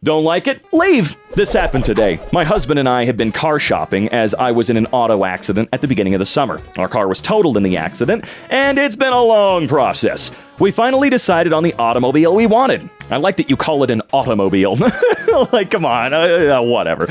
Don't like it? Leave! This happened today. My husband and I had been car shopping as I was in an auto accident at the beginning of the summer. Our car was totaled in the accident, and it's been a long process. We finally decided on the automobile we wanted. I like that you call it an automobile. Like, come on, whatever.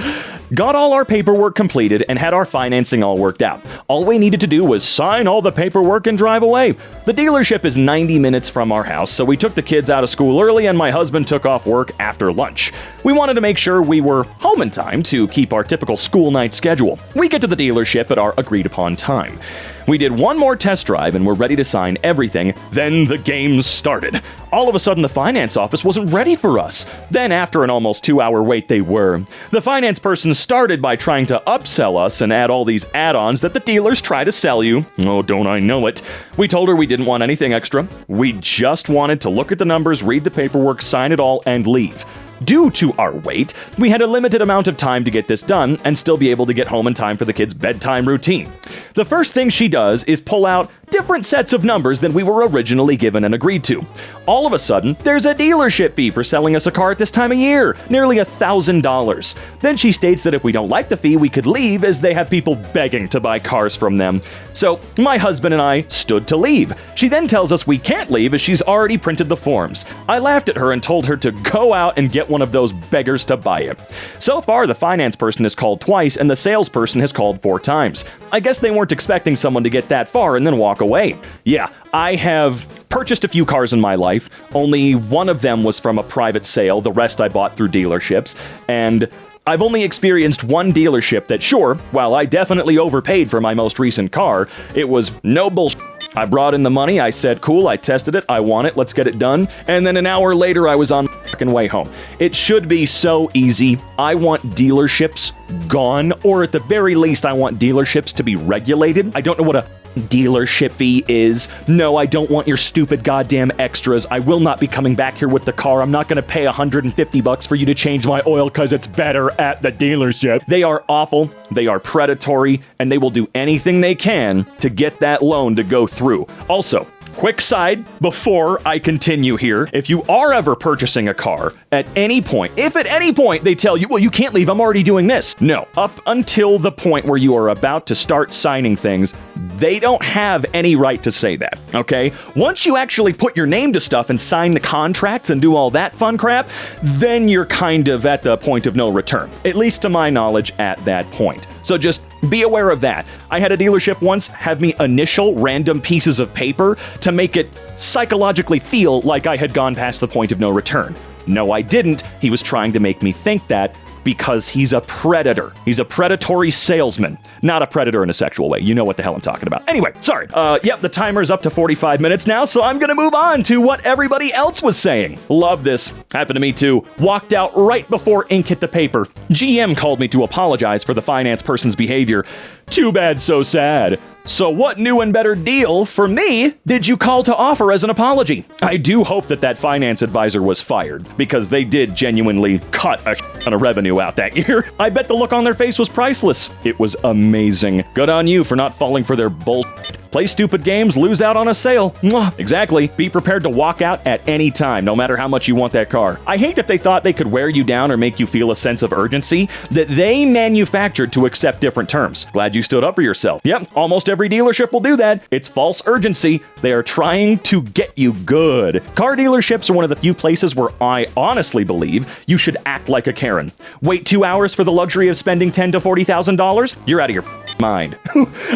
Got all our paperwork completed and had our financing all worked out. All we needed to do was sign all the paperwork and drive away. The dealership is 90 minutes from our house, so we took the kids out of school early and my husband took off work after lunch. We wanted to make sure we were home in time to keep our typical school night schedule. We get to the dealership at our agreed upon time. We did one more test drive and were ready to sign everything. Then the games started. All of a sudden, the finance office wasn't ready for us. Then, after an almost 2-hour wait, they were. The finance person started by trying to upsell us and add all these add-ons that the dealers try to sell you. Oh, don't I know it. We told her we didn't want anything extra. We just wanted to look at the numbers, read the paperwork, sign it all, and leave. Due to our wait, we had a limited amount of time to get this done and still be able to get home in time for the kids' bedtime routine. The first thing she does is pull out different sets of numbers than we were originally given and agreed to. All of a sudden, there's a dealership fee for selling us a car at this time of year, nearly $1,000. Then she states that if we don't like the fee, we could leave as they have people begging to buy cars from them. So my husband and I stood to leave. She then tells us we can't leave as she's already printed the forms. I laughed at her and told her to go out and get one of those beggars to buy it. So far, the finance person has called twice and the salesperson has called 4 times. I guess they weren't expecting someone to get that far and then walk away. Yeah, I have purchased a few cars in my life. Only one of them was from a private sale. The rest I bought through dealerships. And I've only experienced one dealership that, sure, while I definitely overpaid for my most recent car, it was no bullshit. I brought in the money, I said, cool, I tested it, I want it, let's get it done. And then an hour later, I was on my fucking way home. It should be so easy. I want dealerships gone, or at the very least, I want dealerships to be regulated. I don't know what a dealership fee is. No, I don't want your stupid goddamn extras. I will not be coming back here with the car. I'm not going to pay $150 for you to change my oil because it's better at the dealership. They are awful, they are predatory, and they will do anything they can to get that loan to go through. Also, quick side before I continue here, if you are ever purchasing a car at any point, if at any point they tell you, well, you can't leave, I'm already doing this. No, up until the point where you are about to start signing things, they don't have any right to say that, okay? Once you actually put your name to stuff and sign the contracts and do all that fun crap, then you're kind of at the point of no return, at least to my knowledge at that point. So just be aware of that. I had a dealership once have me initial random pieces of paper to make it psychologically feel like I had gone past the point of no return. No, I didn't. He was trying to make me think that because he's a predator. He's a predatory salesman. Not a predator in a sexual way. You know what the hell I'm talking about. Anyway, sorry. Yep, the timer's up to 45 minutes now, so I'm gonna move on to what everybody else was saying. Love this. Happened to me too. Walked out right before ink hit the paper. GM called me to apologize for the finance person's behavior. Too bad, so sad. So what new and better deal for me did you call to offer as an apology? I do hope that finance advisor was fired, because they did genuinely cut a ton of revenue out that year. I bet the look on their face was priceless. It was amazing. Good on you for not falling for their bullshit. Play stupid games, lose out on a sale. Mwah. Exactly. Be prepared to walk out at any time, no matter how much you want that car. I hate that they thought they could wear you down or make you feel a sense of urgency that they manufactured to accept different terms. Glad you stood up for yourself. Yep, almost every dealership will do that. It's false urgency. They are trying to get you good. Car dealerships are one of the few places where I honestly believe you should act like a Karen. Wait 2 hours for the luxury of spending $10,000 to $40,000? You're out of your mind.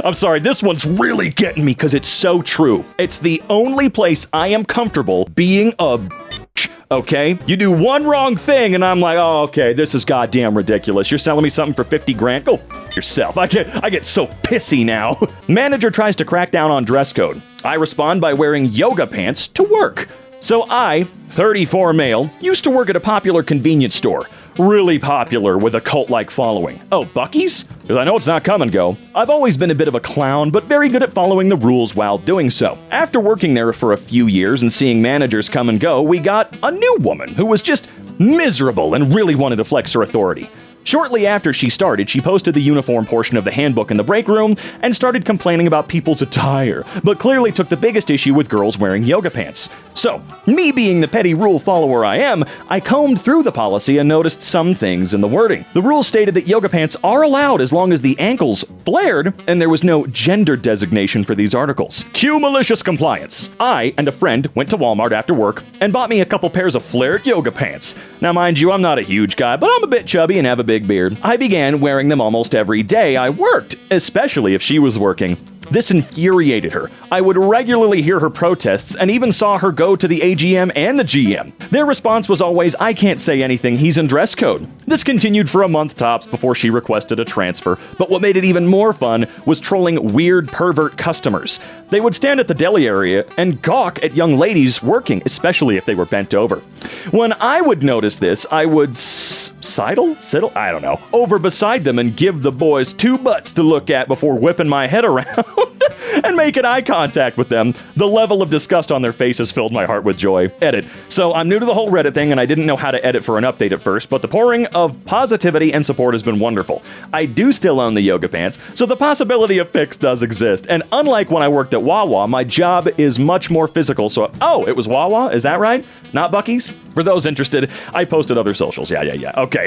I'm sorry, this one's really getting me because it's so true. It's the only place I am comfortable being a bitch, okay? You do one wrong thing and I'm like, oh, okay, this is goddamn ridiculous. You're selling me something for 50 grand? Go yourself. I get so pissy now. Manager tries to crack down on dress code. I respond by wearing yoga pants to work. So I, 34 male, used to work at a popular convenience store. Really popular with a cult-like following. Oh, Buc-ee's? Because I know it's not come and go. I've always been a bit of a clown, but very good at following the rules while doing so. After working there for a few years and seeing managers come and go, we got a new woman who was just miserable and really wanted to flex her authority. Shortly after she started, she posted the uniform portion of the handbook in the break room and started complaining about people's attire, but clearly took the biggest issue with girls wearing yoga pants. So, me being the petty rule follower I am, I combed through the policy and noticed some things in the wording. The rule stated that yoga pants are allowed as long as the ankles flared, and there was no gender designation for these articles. Cue malicious compliance. I and a friend went to Walmart after work and bought me a couple pairs of flared yoga pants. Now mind you, I'm not a huge guy, but I'm a bit chubby and have a big beard. I began wearing them almost every day I worked, especially if she was working. This infuriated her. I would regularly hear her protests and even saw her go to the AGM and the GM. Their response was always, "I can't say anything, he's in dress code." This continued for a month tops before she requested a transfer, but what made it even more fun was trolling weird pervert customers. They would stand at the deli area and gawk at young ladies working, especially if they were bent over. When I would notice this, I would sidle, I don't know, over beside them and give the boys two butts to look at before whipping my head around and making eye contact with them. The level of disgust on their faces filled my heart with joy. Edit. So I'm new to the whole Reddit thing and I didn't know how to edit for an update at first, but the pouring of positivity and support has been wonderful. I do still own the yoga pants, so the possibility of fix does exist. And unlike when I worked at Wawa, my job is much more physical. So, it was Wawa? Is that right? Not Buc-ee's? For those interested, I posted other socials. Yeah. Okay.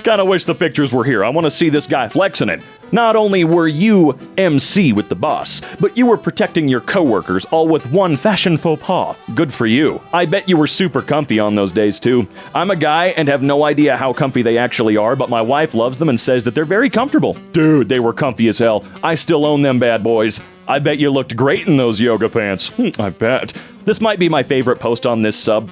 Kinda wish the pictures were here. I want to see this guy flexing it. Not only were you MC with the boss, but you were protecting your coworkers, all with one fashion faux pas. Good for you. I bet you were super comfy on those days too. I'm a guy and have no idea how comfy they actually are, but my wife loves them and says that they're very comfortable. Dude, they were comfy as hell. I still own them bad boys. I bet you looked great in those yoga pants. I bet. This might be my favorite post on this sub,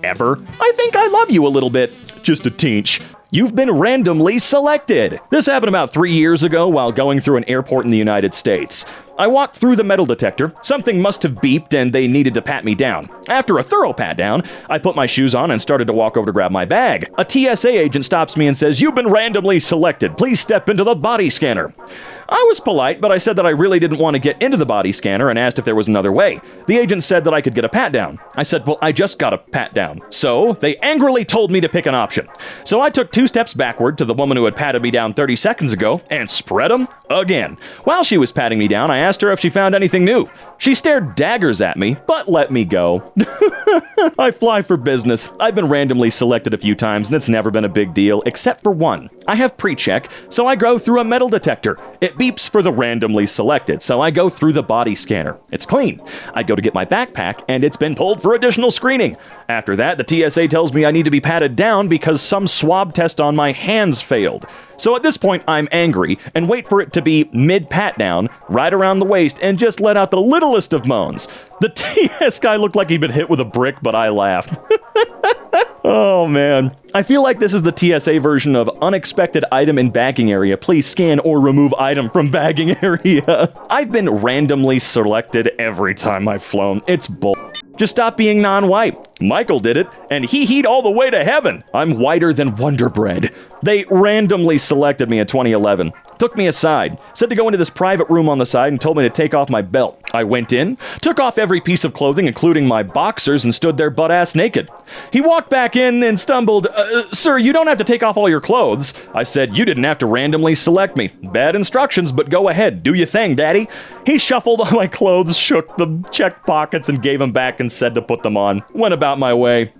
ever. I think I love you a little bit. Just a teeny. You've been randomly selected. This happened about 3 years ago while going through an airport in the United States. I walked through the metal detector, something must have beeped and they needed to pat me down. After a thorough pat down, I put my shoes on and started to walk over to grab my bag. A TSA agent stops me and says, "You've been randomly selected. Please step into the body scanner." I was polite, but I said that I really didn't want to get into the body scanner and asked if there was another way. The agent said that I could get a pat down. I said, "Well, I just got a pat down." So they angrily told me to pick an option. So I took 2 steps backward to the woman who had patted me down 30 seconds ago and spread them again. While she was patting me down, I asked her if she found anything new. She stared daggers at me, but let me go. I fly for business. I've been randomly selected a few times and it's never been a big deal, except for one. I have pre-check, so I go through a metal detector. It beeps for the randomly selected, so I go through the body scanner. It's clean. I go to get my backpack, and it's been pulled for additional screening. After that, the TSA tells me I need to be patted down because some swab test on my hands failed. So at this point, I'm angry and wait for it to be mid-pat down, right around the waist, and just let out the littlest of moans. The TS guy looked like he'd been hit with a brick, but I laughed. Oh, man. I feel like this is the TSA version of unexpected item in bagging area. Please scan or remove item from bagging area. I've been randomly selected every time I've flown. It's bull. Just stop being non-white. Michael did it, and he'd all the way to heaven. I'm whiter than Wonder Bread. They randomly selected me in 2011. Took me aside, said to go into this private room on the side and told me to take off my belt. I went in, took off every piece of clothing, including my boxers, and stood there butt-ass naked. He walked back in and stumbled, "Sir, you don't have to take off all your clothes." I said, "You didn't have to randomly select me. Bad instructions, but go ahead. Do your thing, daddy." He shuffled all my clothes, shook them, checked pockets, and gave them back and said to put them on. Went about my way.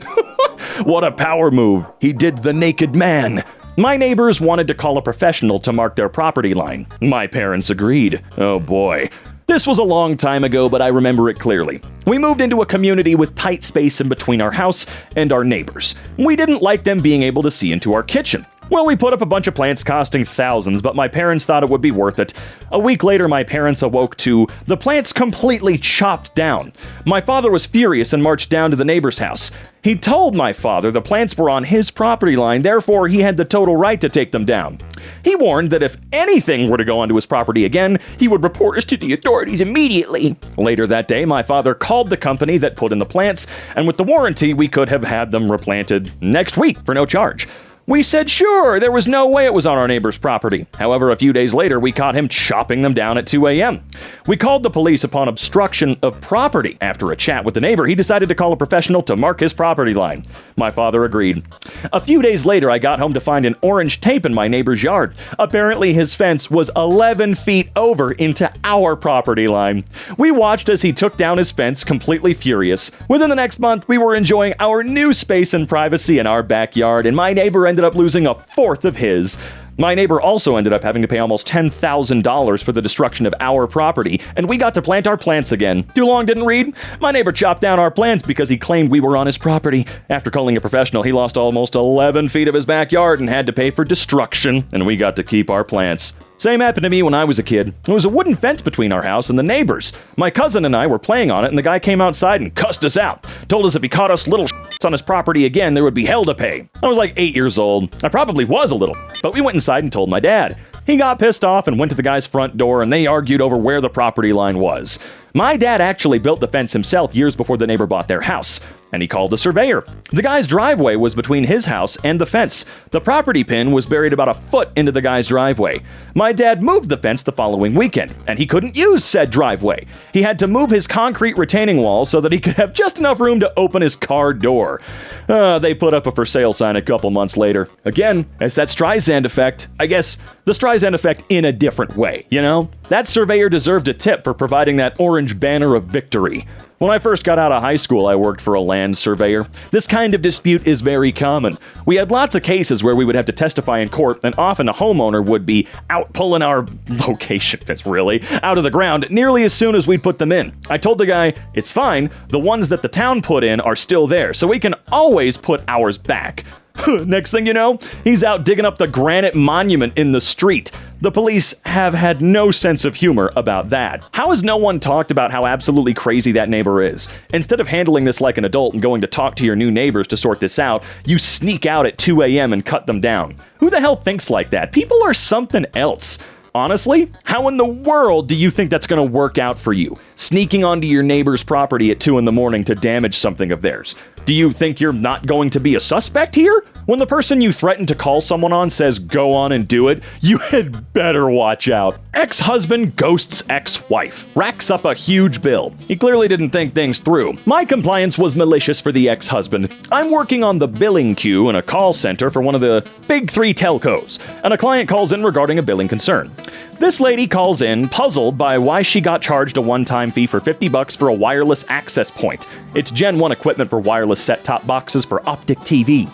What a power move. He did the naked man. My neighbors wanted to call a professional to mark their property line. My parents agreed. Oh boy. This was a long time ago, but I remember it clearly. We moved into a community with tight space in between our house and our neighbors. We didn't like them being able to see into our kitchen. Well, we put up a bunch of plants costing thousands, but my parents thought it would be worth it. A week later, my parents awoke to the plants completely chopped down. My father was furious and marched down to the neighbor's house. He told my father the plants were on his property line, therefore he had the total right to take them down. He warned that if anything were to go onto his property again, he would report us to the authorities immediately. Later that day, my father called the company that put in the plants, and with the warranty, we could have had them replanted next week for no charge. We said sure, there was no way it was on our neighbor's property. However, a few days later, we caught him chopping them down at 2 a.m. We called the police upon obstruction of property. After a chat with the neighbor, he decided to call a professional to mark his property line. My father agreed. A few days later, I got home to find an orange tape in my neighbor's yard. Apparently, his fence was 11 feet over into our property line. We watched as he took down his fence, completely furious. Within the next month, we were enjoying our new space and privacy in our backyard, and my neighbor ended up losing a fourth of his. My neighbor also ended up having to pay almost $10,000 for the destruction of our property, and we got to plant our plants again. Too long, didn't read? My neighbor chopped down our plants because he claimed we were on his property. After calling a professional, he lost almost 11 feet of his backyard and had to pay for destruction, and we got to keep our plants. Same happened to me when I was a kid. There was a wooden fence between our house and the neighbors. My cousin and I were playing on it, and the guy came outside and cussed us out. Told us if he caught us little on his property again, there would be hell to pay. I was like 8 years old. I probably was a little, but we went inside and told my dad. He got pissed off and went to the guy's front door, and they argued over where the property line was. My dad actually built the fence himself years before the neighbor bought their house, and he called a surveyor. The guy's driveway was between his house and the fence. The property pin was buried about a foot into the guy's driveway. My dad moved the fence the following weekend, and he couldn't use said driveway. He had to move his concrete retaining wall so that he could have just enough room to open his car door. They put up a for sale sign a couple months later. Again, it's that Streisand effect. I guess the Streisand effect in a different way, you know? That surveyor deserved a tip for providing that orange banner of victory. When I first got out of high school, I worked for a land surveyor. This kind of dispute is very common. We had lots of cases where we would have to testify in court, and often a homeowner would be out pulling our location pins, really, out of the ground nearly as soon as we'd put them in. I told the guy, it's fine, the ones that the town put in are still there, so we can always put ours back. Next thing you know, he's out digging up the granite monument in the street. The police have had no sense of humor about that. How has no one talked about how absolutely crazy that neighbor is? Instead of handling this like an adult and going to talk to your new neighbors to sort this out, you sneak out at 2 a.m. and cut them down. Who the hell thinks like that? People are something else. Honestly, how in the world do you think that's going to work out for you? Sneaking onto your neighbor's property at 2 in the morning to damage something of theirs. Do you think you're not going to be a suspect here? When the person you threaten to call someone on says go on and do it, you had better watch out. Ex-husband ghosts ex-wife. Racks up a huge bill. He clearly didn't think things through. My compliance was malicious for the ex-husband. I'm working on the billing queue in a call center for one of the big 3 telcos, and a client calls in regarding a billing concern. This lady calls in, puzzled by why she got charged a one-time fee for $50 for a wireless access point. It's Gen 1 equipment for wireless set-top boxes for optic TV.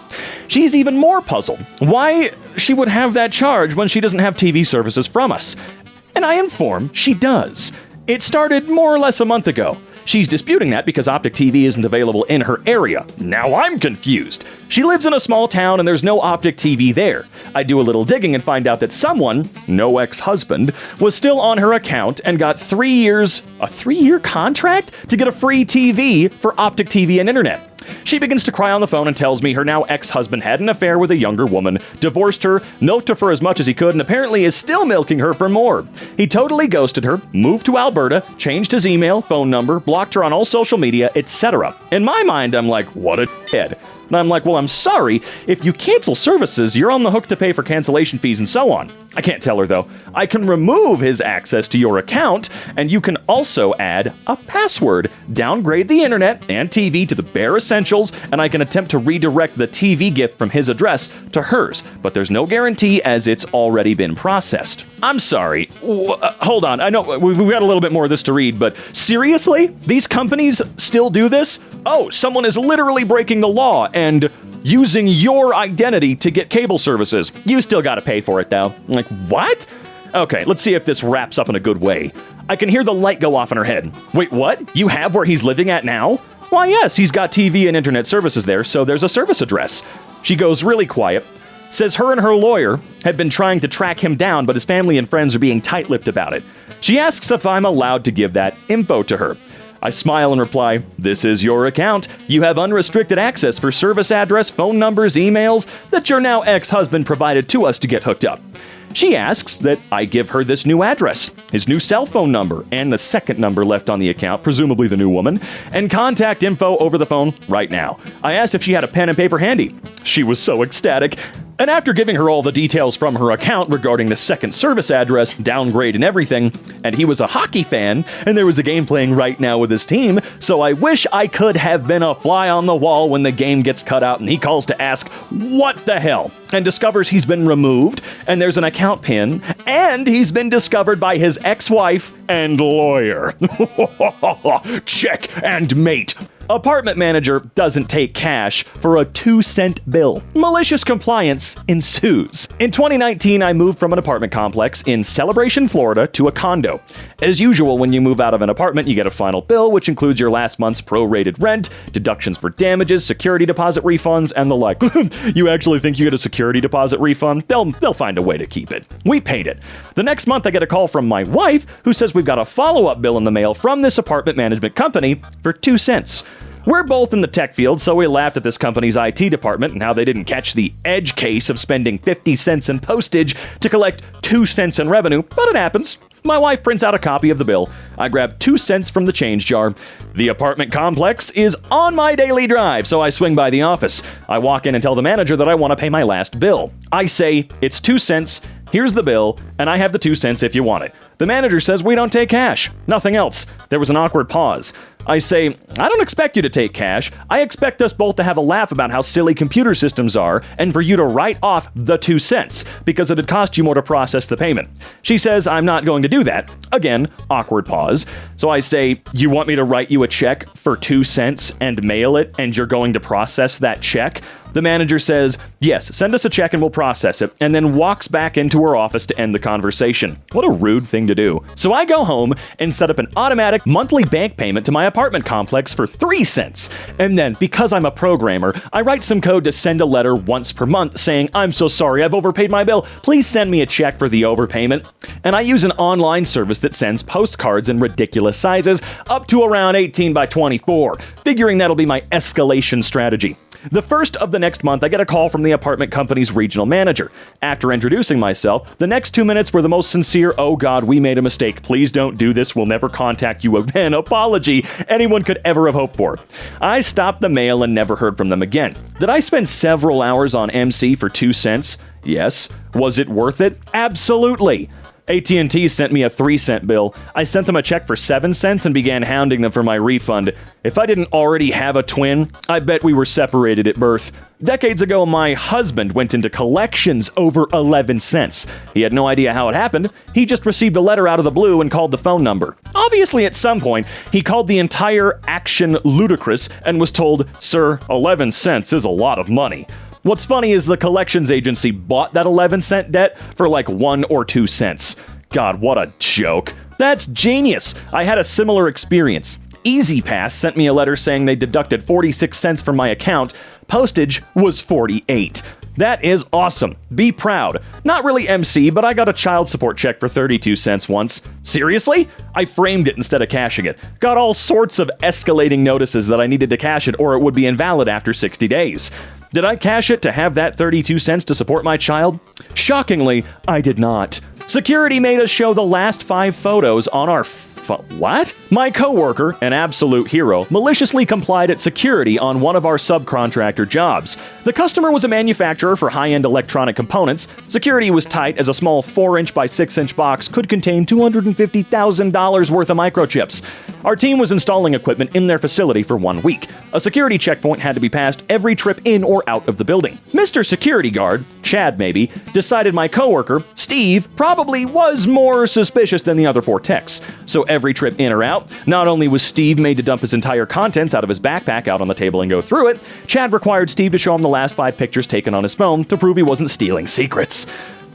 She's even more puzzled why she would have that charge when she doesn't have TV services from us. And I inform she does. It started more or less a month ago. She's disputing that because optic TV isn't available in her area. Now I'm confused. She lives in a small town and there's no optic TV there. I do a little digging and find out that someone, no ex-husband, was still on her account and got 3 years, a 3-year contract to get a free TV for optic TV and internet. She begins to cry on the phone and tells me her now ex-husband had an affair with a younger woman, divorced her, milked her for as much as he could, and apparently is still milking her for more. He totally ghosted her, moved to Alberta, changed his email, phone number, blocked her on all social media, etc. In my mind, I'm like, what a head. And I'm like, well, I'm sorry. If you cancel services, you're on the hook to pay for cancellation fees and so on. I can't tell her, though. I can remove his access to your account, and you can also add a password, downgrade the internet and TV to the bare essentials, and I can attempt to redirect the TV gift from his address to hers, but there's no guarantee as it's already been processed. I'm sorry. Hold on. I know we've got a little bit more of this to read, but seriously? These companies still do this? Oh, someone is literally breaking the law and using your identity to get cable services. You still gotta pay for it, though. I'm like, what? Okay, let's see if this wraps up in a good way. I can hear the light go off in her head. Wait, what? You have where he's living at now? Why, yes, he's got TV and internet services there, so there's a service address. She goes really quiet, says her and her lawyer have been trying to track him down, but his family and friends are being tight-lipped about it. She asks if I'm allowed to give that info to her. I smile and reply, this is your account. You have unrestricted access for service address, phone numbers, emails that your now ex-husband provided to us to get hooked up. She asks that I give her this new address, his new cell phone number, and the second number left on the account, presumably the new woman, and contact info over the phone right now. I asked if she had a pen and paper handy. She was so ecstatic. And after giving her all the details from her account regarding the second service address, downgrade and everything, and he was a hockey fan, and there was a game playing right now with his team, so I wish I could have been a fly on the wall when the game gets cut out and he calls to ask, what the hell? And discovers he's been removed, and there's an account pin, and he's been discovered by his ex-wife and lawyer. Check and mate. Apartment manager doesn't take cash for a 2-cent bill. Malicious compliance ensues. In 2019, I moved from an apartment complex in Celebration, Florida to a condo. As usual, when you move out of an apartment, you get a final bill, which includes your last month's prorated rent, deductions for damages, security deposit refunds, and the like. You actually think you get a security deposit refund? They'll find a way to keep it. We paid it. The next month, I get a call from my wife, who says we've got a follow-up bill in the mail from this apartment management company for 2 cents. We're both in the tech field, so we laughed at this company's IT department and how they didn't catch the edge case of spending 50 cents in postage to collect 2 cents in revenue, but it happens. My wife prints out a copy of the bill. I grab 2 cents from the change jar. The apartment complex is on my daily drive, so I swing by the office. I walk in and tell the manager that I want to pay my last bill. I say, it's 2 cents, here's the bill, and I have the 2 cents if you want it. The manager says we don't take cash. Nothing else. There was an awkward pause. I say, I don't expect you to take cash. I expect us both to have a laugh about how silly computer systems are and for you to write off the 2 cents because it'd cost you more to process the payment. She says I'm not going to do that. Again, awkward pause. So I say, you want me to write you a check for 2 cents and mail it and you're going to process that check? The manager says, yes, send us a check and we'll process it, and then walks back into her office to end the conversation. What a rude thing to do. So I go home and set up an automatic monthly bank payment to my apartment complex for 3 cents. And then, because I'm a programmer, I write some code to send a letter once per month saying, I'm so sorry, I've overpaid my bill. Please send me a check for the overpayment. And I use an online service that sends postcards in ridiculous sizes, up to around 18 by 24, figuring that'll be my escalation strategy. The first of the next month, I get a call from the apartment company's regional manager. After introducing myself, the next 2 minutes were the most sincere, oh God, we made a mistake, please don't do this, we'll never contact you again apology anyone could ever have hoped for. I stopped the mail and never heard from them again. Did I spend several hours on MC for 2 cents? Yes. Was it worth it? Absolutely. AT&T sent me a 3-cent bill. I sent them a check for 7 cents and began hounding them for my refund. If I didn't already have a twin, I bet we were separated at birth. Decades ago, my husband went into collections over 11 cents. He had no idea how it happened. He just received a letter out of the blue and called the phone number. Obviously, at some point, he called the entire action ludicrous and was told, "Sir, 11 cents is a lot of money." What's funny is the collections agency bought that 11-cent debt for like 1 or 2 cents. God, what a joke. That's genius. I had a similar experience. EasyPass sent me a letter saying they deducted 46 cents from my account. Postage was 48. That is awesome. Be proud. Not really MC, but I got a child support check for 32 cents once. Seriously? I framed it instead of cashing it. Got all sorts of escalating notices that I needed to cash it or it would be invalid after 60 days. Did I cash it to have that 32 cents to support my child? Shockingly, I did not. Security made us show the last 5 photos on our what? My coworker, an absolute hero, maliciously complied at security on one of our subcontractor jobs. The customer was a manufacturer for high-end electronic components. Security was tight as a small 4-inch by 6-inch box could contain $250,000 worth of microchips. Our team was installing equipment in their facility for 1 week. A security checkpoint had to be passed every trip in or out of the building. Mr. Security Guard, Chad maybe, decided my coworker, Steve, probably was more suspicious than the other 4 techs. So every trip in or out, not only was Steve made to dump his entire contents out of his backpack out on the table and go through it, Chad required Steve to show him the last 5 pictures taken on his phone to prove he wasn't stealing secrets.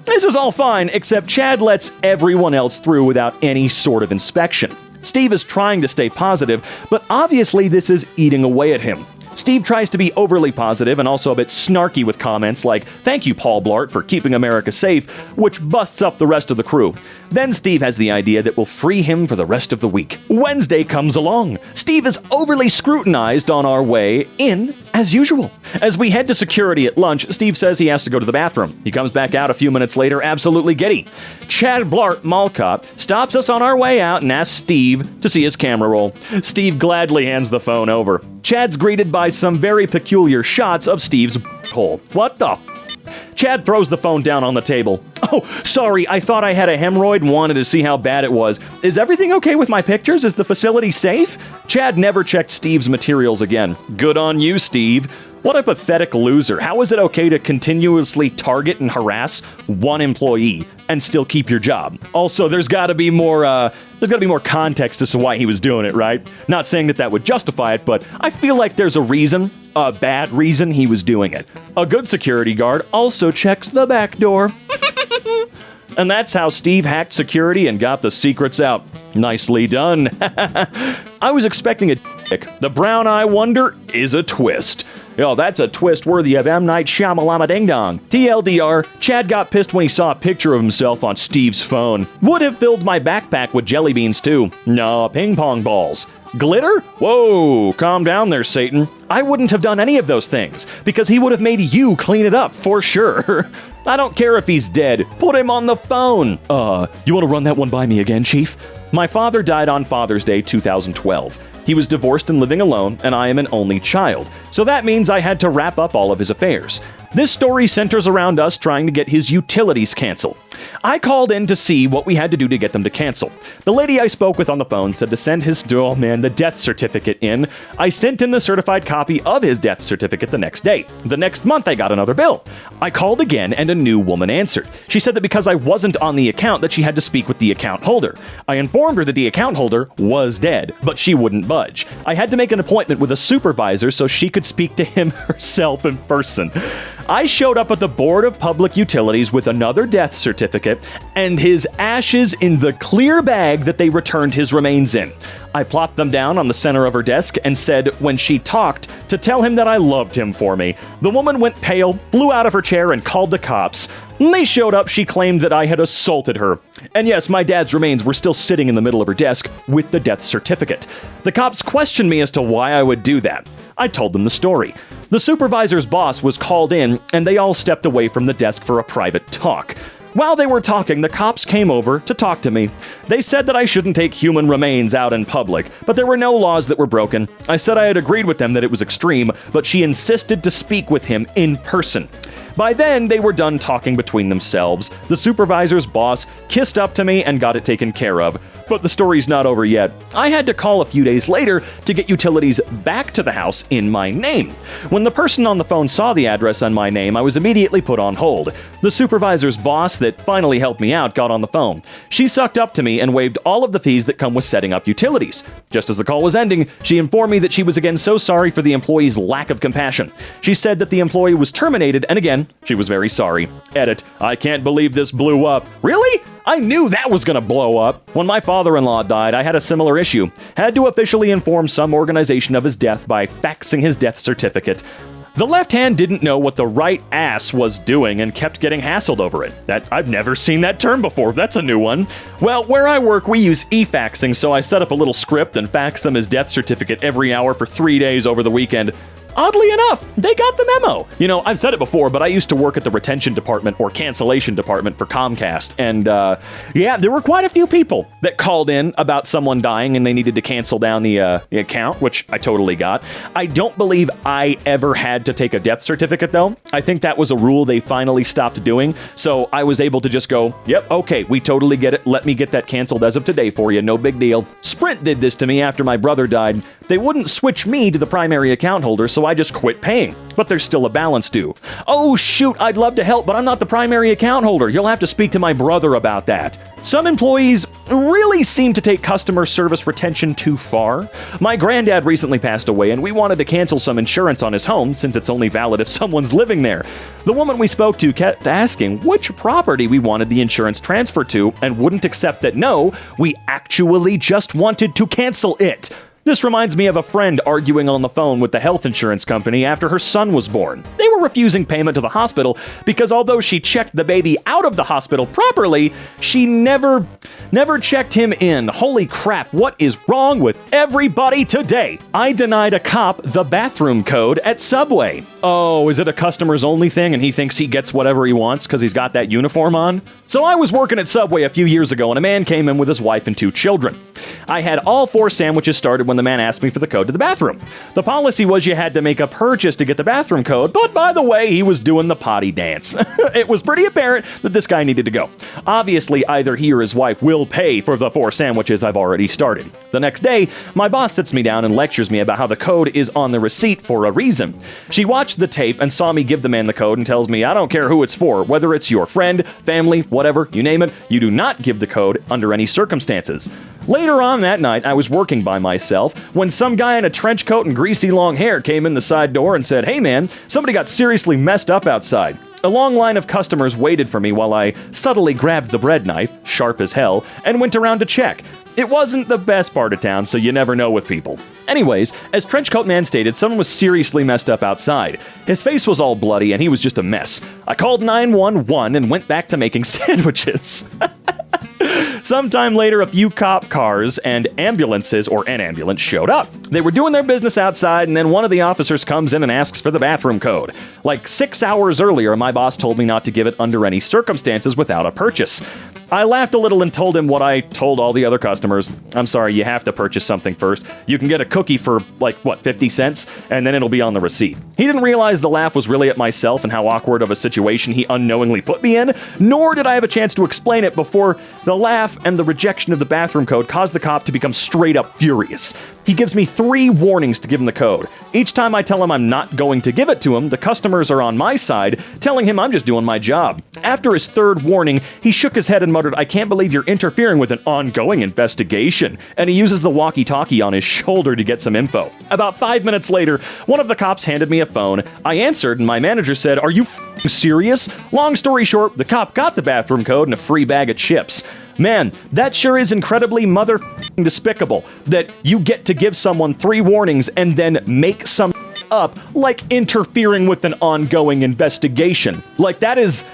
This is all fine, except Chad lets everyone else through without any sort of inspection. Steve is trying to stay positive, but obviously this is eating away at him. Steve tries to be overly positive and also a bit snarky with comments like, "Thank you, Paul Blart, for keeping America safe," which busts up the rest of the crew. Then Steve has the idea that will free him for the rest of the week. Wednesday comes along. Steve is overly scrutinized on our way in, as usual. As we head to security at lunch, Steve says he has to go to the bathroom. He comes back out a few minutes later, absolutely giddy. Chad Blart Malcott stops us on our way out and asks Steve to see his camera roll. Steve gladly hands the phone over. Chad's greeted by some very peculiar shots of Steve's hole. What the Chad throws the phone down on the table. Oh, sorry, I thought I had a hemorrhoid and wanted to see how bad it was. Is everything okay with my pictures? Is the facility safe? Chad never checked Steve's materials again. Good on you, Steve. What a pathetic loser. How is it okay to continuously target and harass one employee and still keep your job? Also, there's got to be more context as to why he was doing it, right? Not saying that would justify it, but I feel like there's a bad reason he was doing it. A good security guard also checks the back door. And that's how Steve hacked security and got the secrets out. Nicely done. I was expecting a dick. The brown eye wonder is a twist. Yo, that's a twist worthy of M. Night Shyamalama Ding Dong. TLDR, Chad got pissed when he saw a picture of himself on Steve's phone. Would have filled my backpack with jelly beans too. No, ping pong balls. Glitter? Whoa, calm down there, Satan. I wouldn't have done any of those things, because he would have made you clean it up, for sure. I don't care if he's dead. Put him on the phone. You want to run that one by me again, Chief? My father died on Father's Day 2012. He was divorced and living alone, and I am an only child. So that means I had to wrap up all of his affairs. This story centers around us trying to get his utilities canceled. I called in to see what we had to do to get them to cancel. The lady I spoke with on the phone said to send the death certificate in. I sent in the certified copy of his death certificate the next day. The next month I got another bill. I called again and a new woman answered. She said that because I wasn't on the account that she had to speak with the account holder. I informed her that the account holder was dead, but she wouldn't budge. I had to make an appointment with a supervisor so she could speak to him herself in person. I showed up at the Board of Public Utilities with another death certificate and his ashes in the clear bag that they returned his remains in. I plopped them down on the center of her desk and said when she talked to tell him that I loved him for me. The woman went pale, flew out of her chair, and called the cops. When they showed up, she claimed that I had assaulted her. And yes, my dad's remains were still sitting in the middle of her desk with the death certificate. The cops questioned me as to why I would do that. I told them the story. The supervisor's boss was called in, and they all stepped away from the desk for a private talk. While they were talking, the cops came over to talk to me. They said that I shouldn't take human remains out in public, but there were no laws that were broken. I said I had agreed with them that it was extreme, but she insisted to speak with him in person. By then, they were done talking between themselves. The supervisor's boss kissed up to me and got it taken care of. But the story's not over yet. I had to call a few days later to get utilities back to the house in my name. When the person on the phone saw the address on my name, I was immediately put on hold. The supervisor's boss that finally helped me out got on the phone. She sucked up to me and waived all of the fees that come with setting up utilities. Just as the call was ending, she informed me that she was again so sorry for the employee's lack of compassion. She said that the employee was terminated, and again, she was very sorry. Edit, I can't believe this blew up. Really? I knew that was going to blow up. When my father-in-law died, I had a similar issue. Had to officially inform some organization of his death by faxing his death certificate. The left hand didn't know what the right ass was doing and kept getting hassled over it. I've never seen that term before. That's a new one. Well, where I work, we use e-faxing, so I set up a little script and faxed them his death certificate every hour for 3 days over the weekend. Oddly enough, they got the memo. You know, I've said it before, but I used to work at the retention department or cancellation department for Comcast. And there were quite a few people that called in about someone dying and they needed to cancel down the account, which I totally got. I don't believe I ever had to take a death certificate, though. I think that was a rule they finally stopped doing. So I was able to just go, yep, okay, we totally get it. Let me get that canceled as of today for you. No big deal. Sprint did this to me after my brother died. They wouldn't switch me to the primary account holder, so I just quit paying. But there's still a balance due. Oh shoot, I'd love to help, but I'm not the primary account holder. You'll have to speak to my brother about that. Some employees really seem to take customer service retention too far. My granddad recently passed away, and we wanted to cancel some insurance on his home since it's only valid if someone's living there. The woman we spoke to kept asking which property we wanted the insurance transferred to and wouldn't accept that no, we actually just wanted to cancel it. This reminds me of a friend arguing on the phone with the health insurance company after her son was born. They were refusing payment to the hospital because although she checked the baby out of the hospital properly, she never checked him in. Holy crap, what is wrong with everybody today? I denied a cop the bathroom code at Subway. Oh, is it a customers only thing and he thinks he gets whatever he wants because he's got that uniform on? So I was working at Subway a few years ago and a man came in with his wife and 2 children. I had all 4 sandwiches started when when the man asked me for the code to the bathroom. The policy was you had to make a purchase to get the bathroom code, but by the way, he was doing the potty dance. It was pretty apparent that this guy needed to go. Obviously, either he or his wife will pay for the 4 sandwiches I've already started. The next day, my boss sits me down and lectures me about how the code is on the receipt for a reason. She watched the tape and saw me give the man the code and tells me, I don't care who it's for, whether it's your friend, family, whatever, you name it, you do not give the code under any circumstances. Later on that night, I was working by myself when some guy in a trench coat and greasy long hair came in the side door and said, hey man, somebody got seriously messed up outside. A long line of customers waited for me while I subtly grabbed the bread knife, sharp as hell, and went around to check. It wasn't the best part of town, so you never know with people. Anyways, as Trenchcoat Man stated, someone was seriously messed up outside. His face was all bloody and he was just a mess. I called 911 and went back to making sandwiches. Sometime later, a few cop cars and ambulances, or an ambulance, showed up. They were doing their business outside, and then one of the officers comes in and asks for the bathroom code. Like 6 hours earlier, my boss told me not to give it under any circumstances without a purchase. I laughed a little and told him what I told all the other customers. I'm sorry, you have to purchase something first. You can get a cookie for, 50 cents, and then it'll be on the receipt. He didn't realize the laugh was really at myself and how awkward of a situation he unknowingly put me in, nor did I have a chance to explain it before the laugh and the rejection of the bathroom code caused the cop to become straight up furious. He gives me 3 warnings to give him the code. Each time I tell him I'm not going to give it to him, the customers are on my side, telling him I'm just doing my job. After his 3rd warning, he shook his head and muttered, I can't believe you're interfering with an ongoing investigation. And he uses the walkie-talkie on his shoulder to get some info. About 5 minutes later, one of the cops handed me a phone. I answered and my manager said, are you serious? Long story short, the cop got the bathroom code and a free bag of chips. Man, that sure is incredibly despicable that you get to give someone 3 warnings and then make some up like interfering with an ongoing investigation. Like that's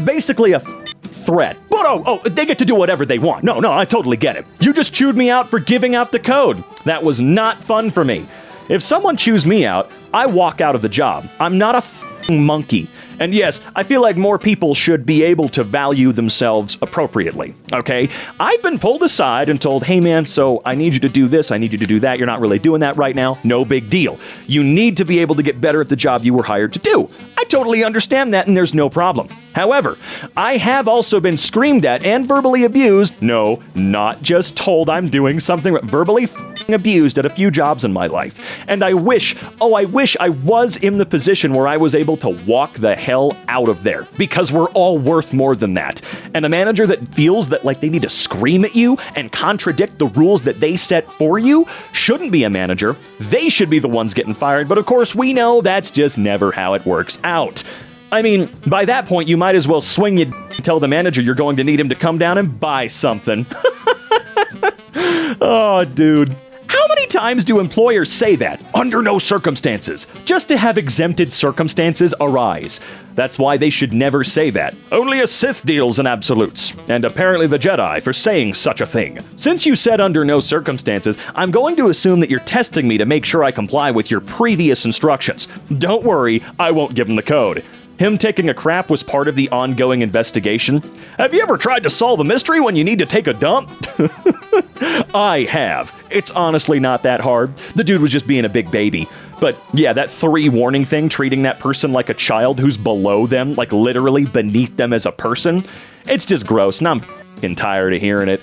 basically a threat. But they get to do whatever they want. No, I totally get it. You just chewed me out for giving out the code. That was not fun for me. If someone chews me out, I walk out of the job. I'm not a monkey. And yes, I feel like more people should be able to value themselves appropriately, okay? I've been pulled aside and told, hey man, so I need you to do this, I need you to do that, you're not really doing that right now, no big deal. You need to be able to get better at the job you were hired to do. I totally understand that and there's no problem. However, I have also been screamed at and verbally abused, no, not just told I'm doing something, but verbally abused at a few jobs in my life. And I wish I was in the position where I was able to walk the hell out of there, because we're all worth more than that. And a manager that feels that like they need to scream at you and contradict the rules that they set for you shouldn't be a manager. They should be the ones getting fired, but of course we know that's just never how it works out. I mean, by that point, you might as well swing you and tell the manager you're going to need him to come down and buy something. Oh, dude. How many times do employers say that? Under no circumstances. Just to have exempted circumstances arise. That's why they should never say that. Only a Sith deals in absolutes. And apparently the Jedi for saying such a thing. Since you said under no circumstances, I'm going to assume that you're testing me to make sure I comply with your previous instructions. Don't worry, I won't give him the code. Him taking a crap was part of the ongoing investigation. Have you ever tried to solve a mystery when you need to take a dump? I have. It's honestly not that hard. The dude was just being a big baby. But yeah, that 3 warning thing, treating that person like a child who's below them, like literally beneath them as a person, it's just gross, and I'm tired of hearing it.